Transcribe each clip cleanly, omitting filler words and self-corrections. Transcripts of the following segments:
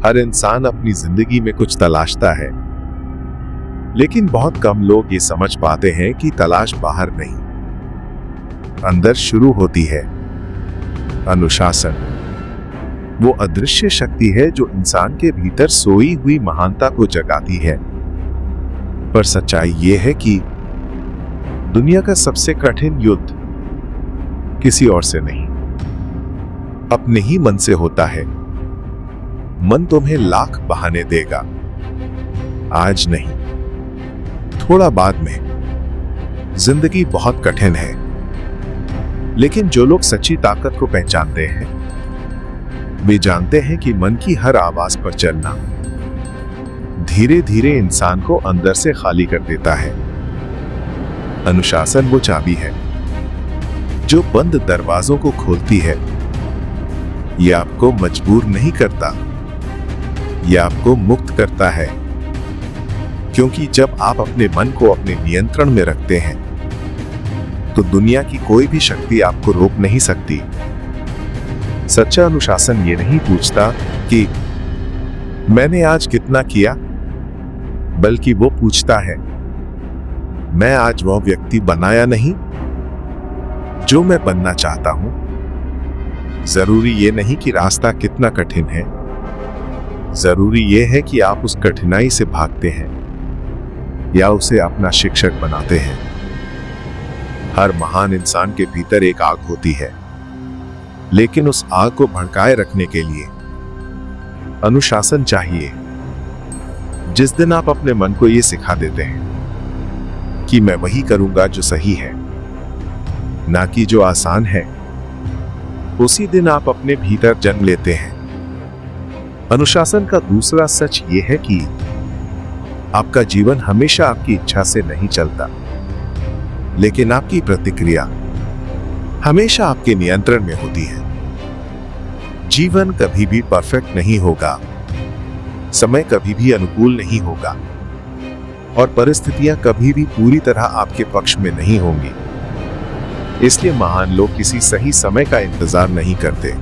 हर इंसान अपनी जिंदगी में कुछ तलाशता है, लेकिन बहुत कम लोग ये समझ पाते हैं कि तलाश बाहर नहीं, अंदर शुरू होती है। अनुशासन वो अदृश्य शक्ति है जो इंसान के भीतर सोई हुई महानता को जगाती है। पर सच्चाई ये है कि दुनिया का सबसे कठिन युद्ध किसी और से नहीं, अपने ही मन से होता है। मन तुम्हें लाख बहाने देगा, आज नहीं, थोड़ा बाद में। जिंदगी बहुत कठिन है, लेकिन जो लोग सच्ची ताकत को पहचानते हैं वे जानते हैं कि मन की हर आवाज पर चलना धीरे धीरे इंसान को अंदर से खाली कर देता है। अनुशासन वो चाबी है जो बंद दरवाजों को खोलती है। यह आपको मजबूर नहीं करता, यह आपको मुक्त करता है। क्योंकि जब आप अपने मन को अपने नियंत्रण में रखते हैं तो दुनिया की कोई भी शक्ति आपको रोक नहीं सकती। सच्चा अनुशासन ये नहीं पूछता कि मैंने आज कितना किया, बल्कि वो पूछता है मैं आज वह व्यक्ति बनाया नहीं जो मैं बनना चाहता हूं। जरूरी ये नहीं कि रास्ता कितना कठिन है, जरूरी ये है कि आप उस कठिनाई से भागते हैं या उसे अपना शिक्षक बनाते हैं। हर महान इंसान के भीतर एक आग होती है, लेकिन उस आग को भड़काए रखने के लिए अनुशासन चाहिए। जिस दिन आप अपने मन को यह सिखा देते हैं कि मैं वही करूंगा जो सही है, ना कि जो आसान है, उसी दिन आप अपने भीतर जन्म लेते हैं। अनुशासन का दूसरा सच यह है कि आपका जीवन हमेशा आपकी इच्छा से नहीं चलता, लेकिन आपकी प्रतिक्रिया हमेशा आपके नियंत्रण में होती है। जीवन कभी भी परफेक्ट नहीं होगा, समय कभी भी अनुकूल नहीं होगा, और परिस्थितियां कभी भी पूरी तरह आपके पक्ष में नहीं होंगी। इसलिए महान लोग किसी सही समय का इंतजार नहीं करते,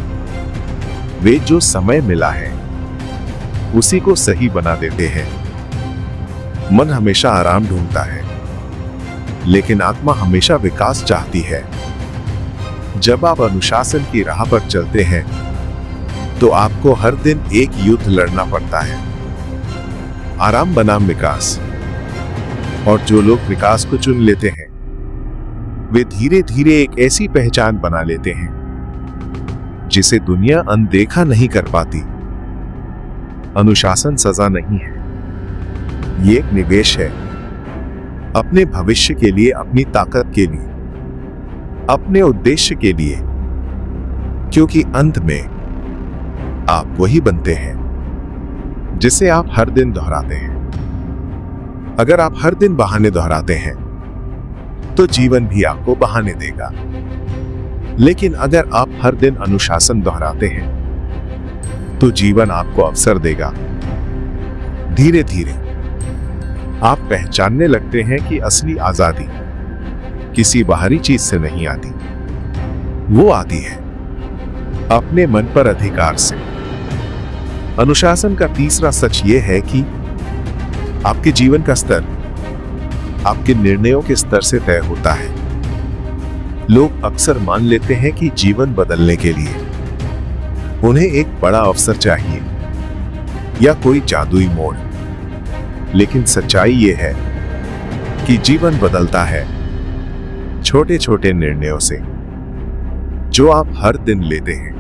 वे जो समय मिला है उसी को सही बना देते हैं। मन हमेशा आराम ढूंढता है, लेकिन आत्मा हमेशा विकास चाहती है। जब आप अनुशासन की राह पर चलते हैं तो आपको हर दिन एक युद्ध लड़ना पड़ता है, आराम बनाम विकास। और जो लोग विकास को चुन लेते हैं वे धीरे धीरे एक ऐसी पहचान बना लेते हैं जिसे दुनिया अनदेखा नहीं कर पाती। अनुशासन सजा नहीं है, ये एक निवेश है, अपने भविष्य के लिए, अपनी ताकत के लिए, अपने उद्देश्य के लिए। क्योंकि अंत में आप वही बनते हैं जिसे आप हर दिन दोहराते हैं। अगर आप हर दिन बहाने दोहराते हैं तो जीवन भी आपको बहाने देगा, लेकिन अगर आप हर दिन अनुशासन दोहराते हैं तो जीवन आपको अवसर देगा। धीरे धीरे आप पहचानने लगते हैं कि असली आजादी किसी बाहरी चीज से नहीं आती, वो आती है अपने मन पर अधिकार से। अनुशासन का तीसरा सच यह है कि आपके जीवन का स्तर आपके निर्णयों के स्तर से तय होता है। लोग अक्सर मान लेते हैं कि जीवन बदलने के लिए उन्हें एक बड़ा अवसर चाहिए या कोई जादुई मोड़, लेकिन सच्चाई यह है कि जीवन बदलता है छोटे छोटे निर्णयों से जो आप हर दिन लेते हैं।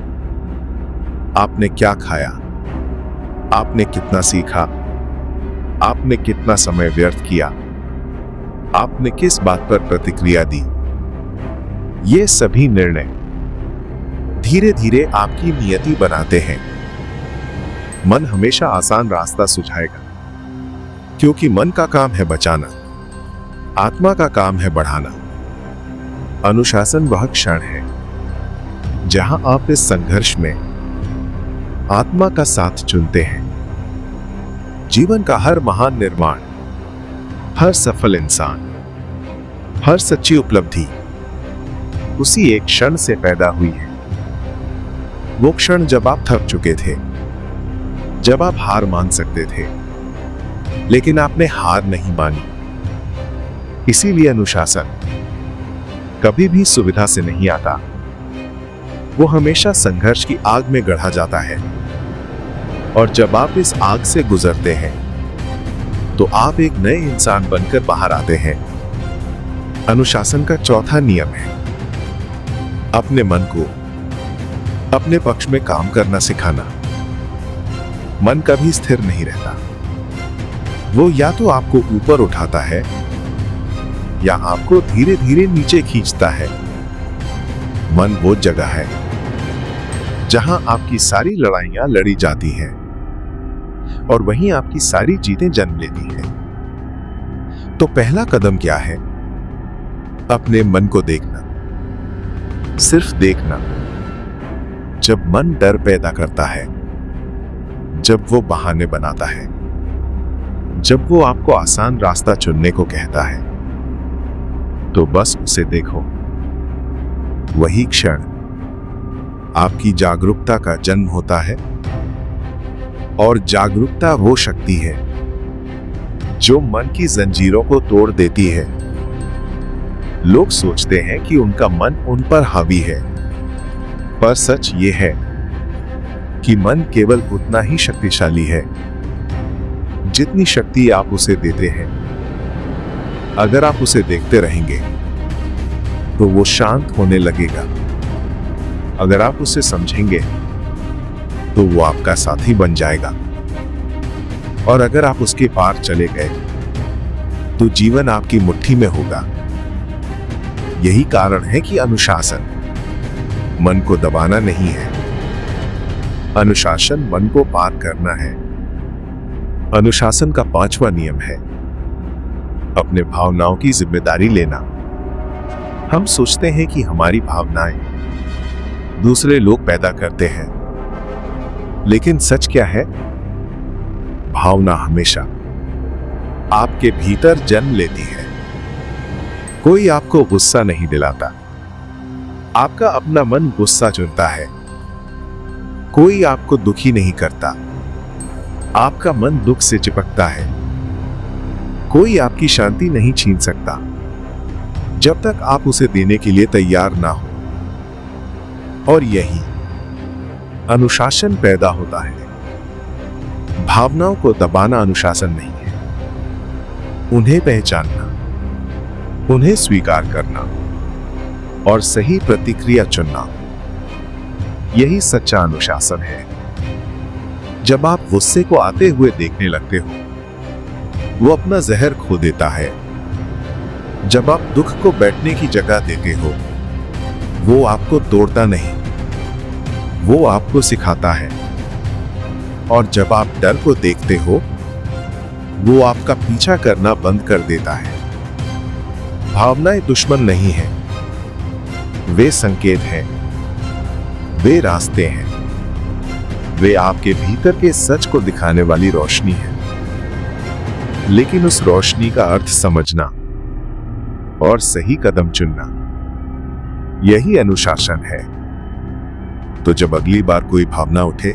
आपने क्या खाया, आपने कितना सीखा, आपने कितना समय व्यर्थ किया, आपने किस बात पर प्रतिक्रिया दी, ये सभी निर्णय धीरे धीरे आपकी नियति बनाते हैं। मन हमेशा आसान रास्ता सुझाएगा, क्योंकि मन का काम है बचाना, आत्मा का काम है बढ़ाना। अनुशासन वह क्षण है जहां आप इस संघर्ष में आत्मा का साथ चुनते हैं। जीवन का हर महान निर्माण, हर सफल इंसान, हर सच्ची उपलब्धि उसी एक क्षण से पैदा हुई है। वो क्षण जब आप थक चुके थे, जब आप हार मान सकते थे, लेकिन आपने हार नहीं मानी। इसीलिए अनुशासन कभी भी सुविधा से नहीं आता, वो हमेशा संघर्ष की आग में गढ़ा जाता है। और जब आप इस आग से गुजरते हैं तो आप एक नए इंसान बनकर बाहर आते हैं। अनुशासन का चौथा नियम है अपने मन को अपने पक्ष में काम करना सिखाना। मन कभी स्थिर नहीं रहता, वो या तो आपको ऊपर उठाता है या आपको धीरे धीरे नीचे खींचता है। मन वो जगह है जहां आपकी सारी लड़ाइयां लड़ी जाती हैं और वहीं आपकी सारी जीतें जन्म लेती हैं। तो पहला कदम क्या है? अपने मन को देखना, सिर्फ देखना। जब मन डर पैदा करता है, जब वो बहाने बनाता है, जब वो आपको आसान रास्ता चुनने को कहता है, तो बस उसे देखो। वही क्षण आपकी जागरूकता का जन्म होता है। और जागरूकता वो शक्ति है जो मन की जंजीरों को तोड़ देती है। लोग सोचते हैं कि उनका मन उन पर हावी है, पर सच ये है कि मन केवल उतना ही शक्तिशाली है जितनी शक्ति आप उसे देते हैं। अगर आप उसे देखते रहेंगे तो वो शांत होने लगेगा। अगर आप उसे समझेंगे तो वो आपका साथी बन जाएगा। और अगर आप उसके पार चले गए तो जीवन आपकी मुट्ठी में होगा। यही कारण है कि अनुशासन मन को दबाना नहीं है, अनुशासन मन को पार करना है। अनुशासन का पांचवा नियम है अपने भावनाओं की जिम्मेदारी लेना। हम सोचते हैं कि हमारी भावनाएं दूसरे लोग पैदा करते हैं, लेकिन सच क्या है? भावना हमेशा आपके भीतर जन्म लेती है। कोई आपको गुस्सा नहीं दिलाता, आपका अपना मन गुस्सा चुनता है। कोई आपको दुखी नहीं करता, आपका मन दुख से चिपकता है। कोई आपकी शांति नहीं छीन सकता जब तक आप उसे देने के लिए तैयार ना हो। और यही अनुशासन पैदा होता है। भावनाओं को दबाना अनुशासन नहीं है, उन्हें पहचानना, उन्हें स्वीकार करना और सही प्रतिक्रिया चुनना, यही सच्चा अनुशासन है। जब आप गुस्से को आते हुए देखने लगते हो, वो अपना जहर खो देता है। जब आप दुख को बैठने की जगह देते हो, वो आपको तोड़ता नहीं, वो आपको सिखाता है। और जब आप डर को देखते हो, वो आपका पीछा करना बंद कर देता है। भावनाएं दुश्मन नहीं हैं, वे संकेत हैं, वे रास्ते हैं, वे आपके भीतर के सच को दिखाने वाली रोशनी है। लेकिन उस रोशनी का अर्थ समझना और सही कदम चुनना, यही अनुशासन है। तो जब अगली बार कोई भावना उठे,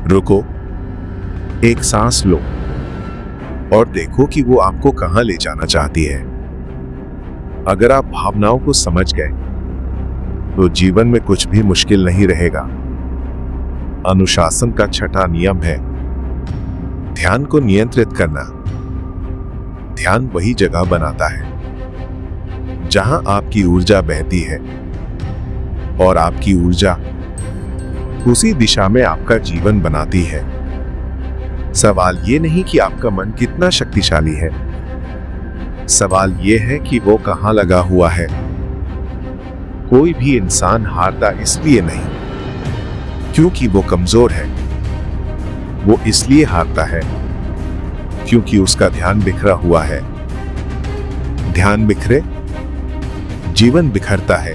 रुको, एक सांस लो और देखो कि वो आपको कहां ले जाना चाहती है। अगर आप भावनाओं को समझ गए तो जीवन में कुछ भी मुश्किल नहीं रहेगा। अनुशासन का छठा नियम है ध्यान को नियंत्रित करना। ध्यान वही जगह बनाता है जहां आपकी ऊर्जा बहती है और आपकी ऊर्जा उसी दिशा में आपका जीवन बनाती है। सवाल ये नहीं कि आपका मन कितना शक्तिशाली है, सवाल ये है कि वो कहां लगा हुआ है। कोई भी इंसान हारता इसलिए नहीं क्योंकि वो कमजोर है, वो इसलिए हारता है क्योंकि उसका ध्यान बिखरा हुआ है। ध्यान बिखरे, जीवन बिखरता है।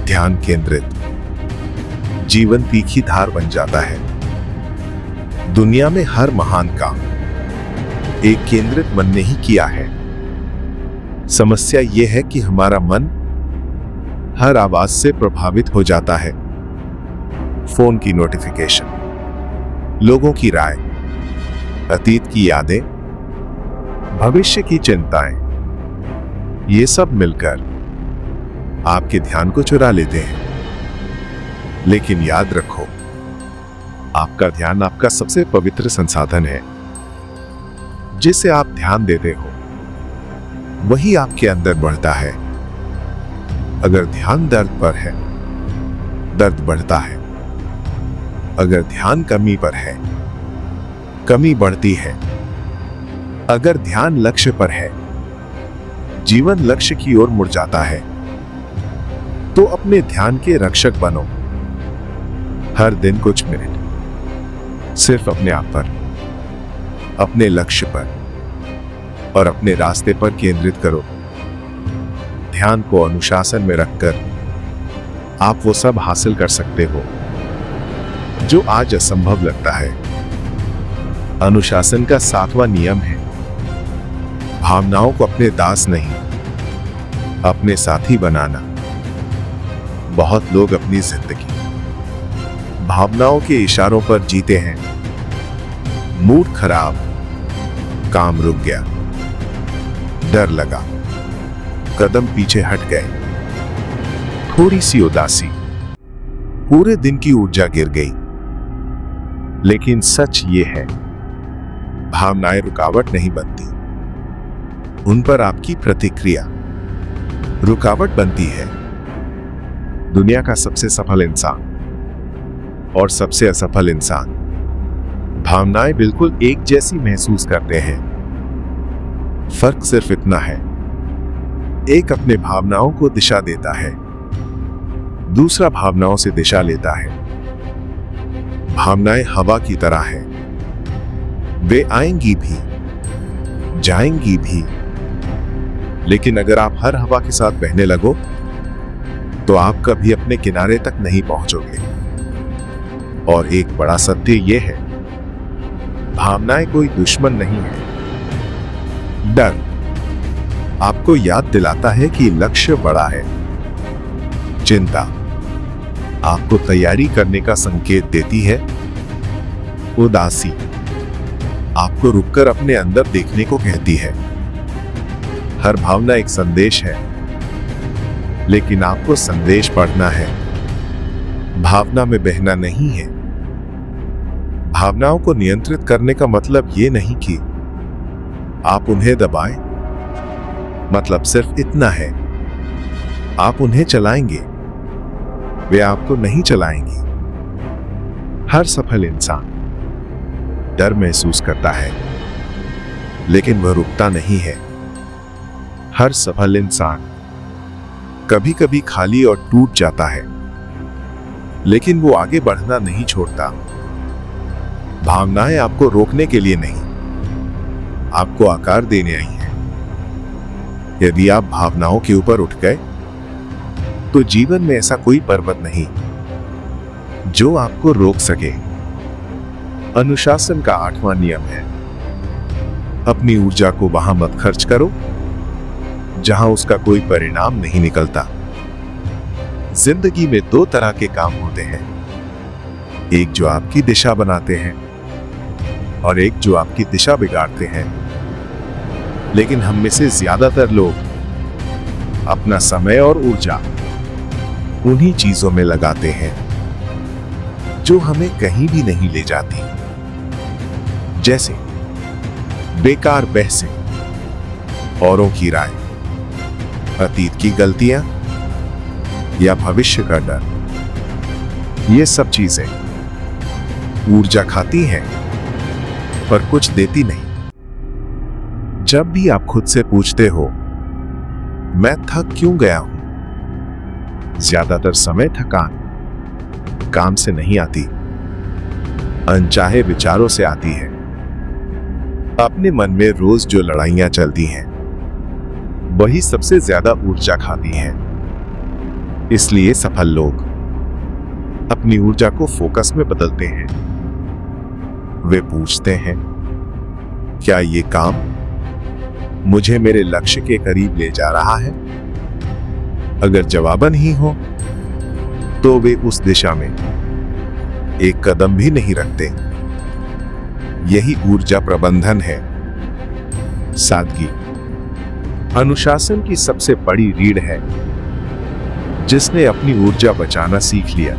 ध्यान केंद्रित, जीवन तीखी धार बन जाता है। दुनिया में हर महान काम एक केंद्रित मन ने ही किया है। समस्या यह है कि हमारा मन हर आवाज से प्रभावित हो जाता है। फोन की नोटिफिकेशन, लोगों की राय, अतीत की यादें, भविष्य की चिंताएं, ये सब मिलकर आपके ध्यान को चुरा लेते हैं। लेकिन याद रखो, आपका ध्यान आपका सबसे पवित्र संसाधन है। जिसे आप ध्यान देते हो वही आपके अंदर बढ़ता है। अगर ध्यान दर्द पर है, दर्द बढ़ता है। अगर ध्यान कमी पर है, कमी बढ़ती है। अगर ध्यान लक्ष्य पर है, जीवन लक्ष्य की ओर मुड़ जाता है। तो अपने ध्यान के रक्षक बनो। हर दिन कुछ मिनट सिर्फ अपने आप पर, अपने लक्ष्य पर और अपने रास्ते पर केंद्रित करो। ध्यान को अनुशासन में रखकर आप वो सब हासिल कर सकते हो जो आज असंभव लगता है। अनुशासन का 7वां नियम है, भावनाओं को अपने दास नहीं, अपने साथी बनाना। बहुत लोग अपनी जिंदगी भावनाओं के इशारों पर जीते हैं। मूड खराब, काम रुक गया, डर लगा, कदम पीछे हट गए, थोड़ी सी उदासी, पूरे दिन की ऊर्जा गिर गई। लेकिन सच ये है, भावनाएं रुकावट नहीं बनती, उन पर आपकी प्रतिक्रिया रुकावट बनती है। दुनिया का सबसे सफल इंसान और सबसे असफल इंसान भावनाएं बिल्कुल एक जैसी महसूस करते हैं। फर्क सिर्फ इतना है, एक अपने भावनाओं को दिशा देता है, दूसरा भावनाओं से दिशा लेता है। भावनाएं हवा की तरह है, वे आएंगी भी, जाएंगी भी। लेकिन अगर आप हर हवा के साथ बहने लगो तो आप कभी अपने किनारे तक नहीं पहुंचोगे। और एक बड़ा सत्य यह है, भावनाएं कोई दुश्मन नहीं है। डर आपको याद दिलाता है कि लक्ष्य बड़ा है। चिंता आपको तैयारी करने का संकेत देती है। उदासी आपको रुककर अपने अंदर देखने को कहती है। हर भावना एक संदेश है, लेकिन आपको संदेश पढ़ना है, भावना में बहना नहीं है। भावनाओं को नियंत्रित करने का मतलब यह नहीं कि आप उन्हें दबाएं, मतलब सिर्फ इतना है, आप उन्हें चलाएंगे, वे आपको नहीं चलाएंगे। हर सफल इंसान डर महसूस करता है, लेकिन वह रुकता नहीं है। हर सफल इंसान कभी कभी खाली और टूट जाता है, लेकिन वो आगे बढ़ना नहीं छोड़ता। भावनाएं आपको रोकने के लिए नहीं, आपको आकार देने आई हैं। यदि आप भावनाओं के ऊपर उठ गए तो जीवन में ऐसा कोई पर्वत नहीं जो आपको रोक सके। अनुशासन का 8वां नियम है, अपनी ऊर्जा को वहां मत खर्च करो जहां उसका कोई परिणाम नहीं निकलता। जिंदगी में 2 तरह के काम होते हैं, एक जो आपकी दिशा बनाते हैं और एक जो आपकी दिशा बिगाड़ते हैं। लेकिन हम में से ज्यादातर लोग अपना समय और ऊर्जा उन्हीं चीजों में लगाते हैं जो हमें कहीं भी नहीं ले जाती, जैसे बेकार बहसें, औरों की राय, अतीत की गलतियां या भविष्य का डर। ये सब चीजें ऊर्जा खाती हैं पर कुछ देती नहीं। जब भी आप खुद से पूछते हो मैं थक क्यों गया हूं, ज्यादातर समय थकान काम से नहीं आती, अनचाहे विचारों से आती है। अपने मन में रोज जो लड़ाइयां चलती हैं वही सबसे ज्यादा ऊर्जा खाती हैं। इसलिए सफल लोग अपनी ऊर्जा को फोकस में बदलते हैं। वे पूछते हैं, क्या ये काम मुझे मेरे लक्ष्य के करीब ले जा रहा है? अगर जवाबन ही हो तो वे उस दिशा में एक कदम भी नहीं रखते। यही ऊर्जा प्रबंधन है। सादगी अनुशासन की सबसे बड़ी रीढ़ है। जिसने अपनी ऊर्जा बचाना सीख लिया,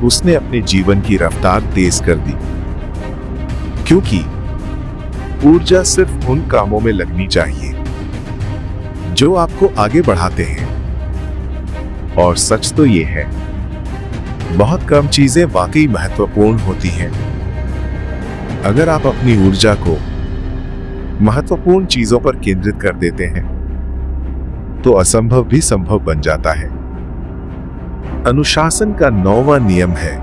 उसने अपने जीवन की रफ्तार तेज कर दी। क्योंकि ऊर्जा सिर्फ उन कामों में लगनी चाहिए जो आपको आगे बढ़ाते हैं। और सच तो ये है, बहुत कम चीजें वाकई महत्वपूर्ण होती हैं। अगर आप अपनी ऊर्जा को महत्वपूर्ण चीजों पर केंद्रित कर देते हैं तो असंभव भी संभव बन जाता है। अनुशासन का 9वां नियम है,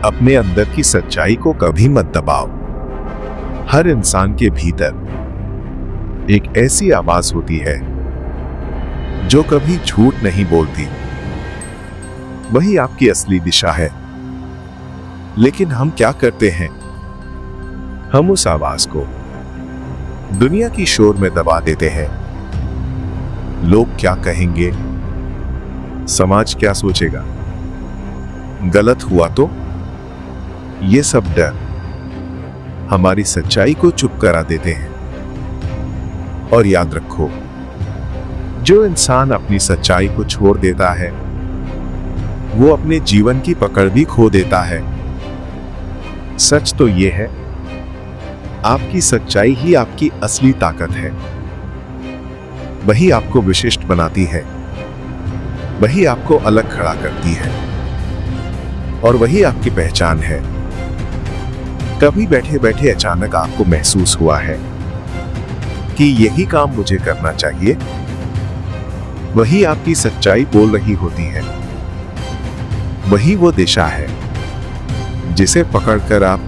अपने अंदर की सच्चाई को कभी मत दबाओ। हर इंसान के भीतर एक ऐसी आवाज होती है जो कभी झूठ नहीं बोलती। वही आपकी असली दिशा है। लेकिन हम क्या करते हैं? हम उस आवाज को दुनिया की शोर में दबा देते हैं। लोग क्या कहेंगे, समाज क्या सोचेगा, गलत हुआ तो, ये सब डर हमारी सच्चाई को चुप करा देते हैं। और याद रखो, जो इंसान अपनी सच्चाई को छोड़ देता है वो अपने जीवन की पकड़ भी खो देता है। सच तो ये है, आपकी सच्चाई ही आपकी असली ताकत है। वही आपको विशिष्ट बनाती है, वही आपको अलग खड़ा करती है, और वही आपकी पहचान है। कभी बैठे बैठे अचानक आपको महसूस हुआ है कि यही काम मुझे करना चाहिए? वही आपकी सच्चाई बोल रही होती है। वही वो दिशा है जिसे पकड़कर आप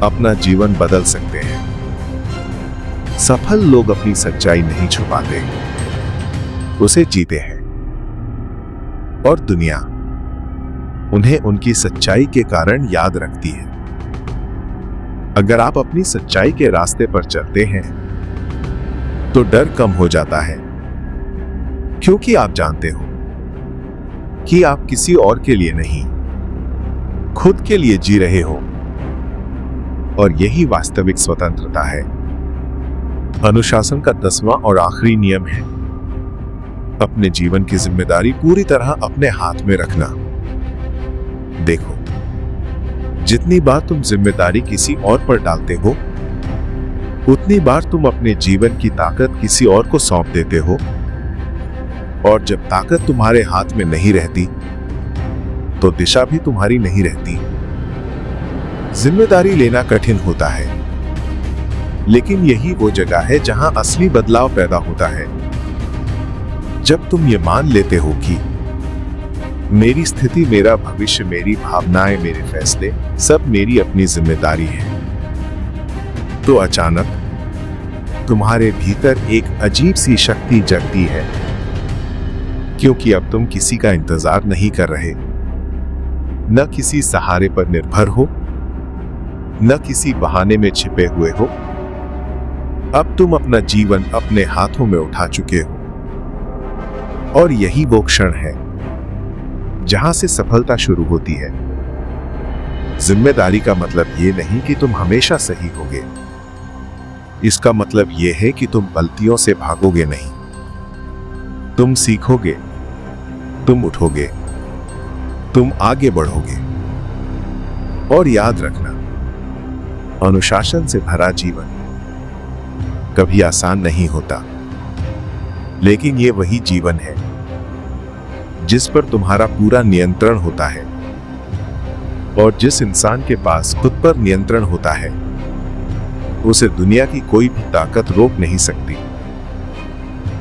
अपना जीवन बदल सकते हैं। सफल लोग अपनी सच्चाई नहीं छुपाते, उसे जीते हैं। और दुनिया उन्हें उनकी सच्चाई के कारण याद रखती है। अगर आप अपनी सच्चाई के रास्ते पर चलते हैं तो डर कम हो जाता है, क्योंकि आप जानते हो कि आप किसी और के लिए नहीं, खुद के लिए जी रहे हो। और यही वास्तविक स्वतंत्रता है। अनुशासन का 10वां और आखिरी नियम है, अपने जीवन की जिम्मेदारी पूरी तरह अपने हाथ में रखना। देखो, जितनी बार तुम जिम्मेदारी किसी और पर डालते हो, उतनी बार तुम अपने जीवन की ताकत किसी और को सौंप देते हो। और जब ताकत तुम्हारे हाथ में नहीं रहती तो दिशा भी तुम्हारी नहीं रहती। जिम्मेदारी लेना कठिन होता है, लेकिन यही वो जगह है जहां असली बदलाव पैदा होता है। जब तुम ये मान लेते हो कि मेरी स्थिति, मेरा भविष्य, मेरी भावनाएं, मेरे फैसले सब मेरी अपनी जिम्मेदारी है, तो अचानक तुम्हारे भीतर एक अजीब सी शक्ति जगती है। क्योंकि अब तुम किसी का इंतजार नहीं कर रहे, न किसी सहारे पर निर्भर हो, न किसी बहाने में छिपे हुए हो। अब तुम अपना जीवन अपने हाथों में उठा चुके हो। और यही वो क्षण है जहां से सफलता शुरू होती है। जिम्मेदारी का मतलब ये नहीं कि तुम हमेशा सही होगे। इसका मतलब ये है कि तुम गलतियों से भागोगे नहीं। तुम सीखोगे, तुम उठोगे, तुम आगे बढ़ोगे। और याद रखना, अनुशासन से भरा जीवन कभी आसान नहीं होता, लेकिन ये वही जीवन है जिस पर तुम्हारा पूरा नियंत्रण होता है। और जिस इंसान के पास खुद पर नियंत्रण होता है, उसे दुनिया की कोई भी ताकत रोक नहीं सकती।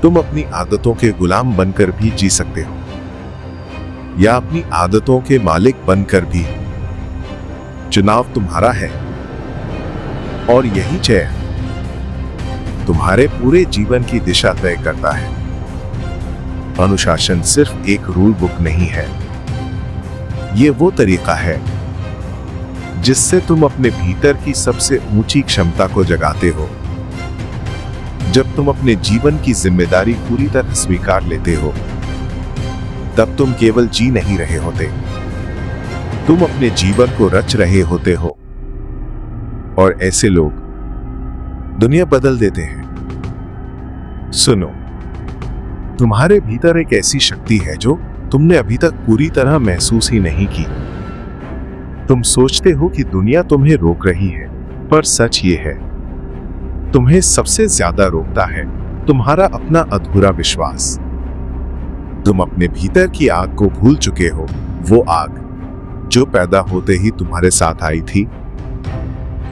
तुम अपनी आदतों के गुलाम बनकर भी जी सकते हो, या अपनी आदतों के मालिक बनकर भी। चुनाव तुम्हारा है, और यही चयन तुम्हारे पूरे जीवन की दिशा तय करता है। अनुशासन सिर्फ एक रूल बुक नहीं है, ये वो तरीका है जिससे तुम अपने भीतर की सबसे ऊंची क्षमता को जगाते हो। जब तुम अपने जीवन की जिम्मेदारी पूरी तरह स्वीकार लेते हो, तब तुम केवल जी नहीं रहे होते, तुम अपने जीवन को रच रहे होते हो। और ऐसे लोग दुनिया बदल देते हैं। सुनो, तुम्हारे भीतर एक ऐसी शक्ति है जो तुमने अभी तक पूरी तरह महसूस ही नहीं की। तुम सोचते हो कि दुनिया तुम्हें रोक रही है, पर सच ये है, तुम्हें सबसे ज्यादा रोकता है तुम्हारा अपना अधूरा विश्वास। तुम अपने भीतर की आग को भूल चुके हो, वो आग जो पैदा होते ही तुम्हारे साथ आई थी,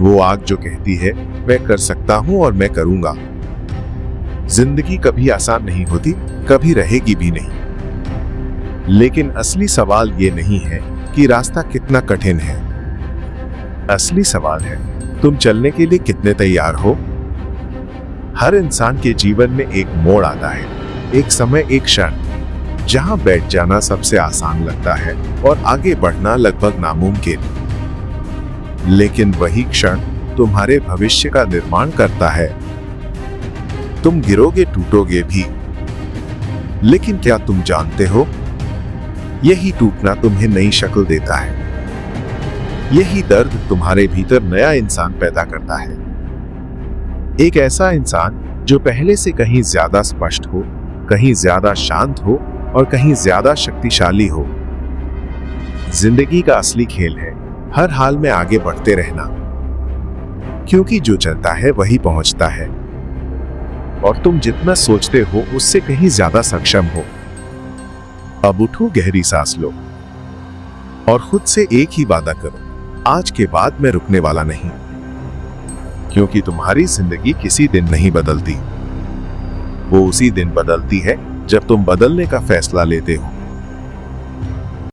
वो आग जो कहती है मैं कर सकता हूं और मैं करूंगा। जिंदगी कभी आसान नहीं होती, कभी रहेगी भी नहीं। लेकिन असली सवाल ये नहीं है कि रास्ता कितना कठिन है। असली सवाल है तुम चलने के लिए कितने तैयार हो। हर इंसान के जीवन में एक मोड़ आता है, एक समय, एक क्षण जहां बैठ जाना सबसे आसान लगता है और आगे बढ़ना लगभग नामुमकिन। लेकिन वही क्षण तुम्हारे भविष्य का निर्माण करता है। तुम गिरोगे, टूटोगे भी, लेकिन क्या तुम जानते हो, यही टूटना तुम्हें नई शक्ल देता है। यही दर्द तुम्हारे भीतर नया इंसान पैदा करता है। एक ऐसा इंसान जो पहले से कहीं ज्यादा स्पष्ट हो, कहीं ज्यादा शांत हो और कहीं ज्यादा शक्तिशाली हो। जिंदगी का असली खेल है हर हाल में आगे बढ़ते रहना, क्योंकि जो चलता है वही पहुंचता है और तुम जितना सोचते हो उससे कहीं ज्यादा सक्षम हो। अब उठो, गहरी सांस लो और खुद से एक ही वादा करो, आज के बाद मैं रुकने वाला नहीं। क्योंकि तुम्हारी जिंदगी किसी दिन नहीं बदलती, वो उसी दिन बदलती है जब तुम बदलने का फैसला लेते हो।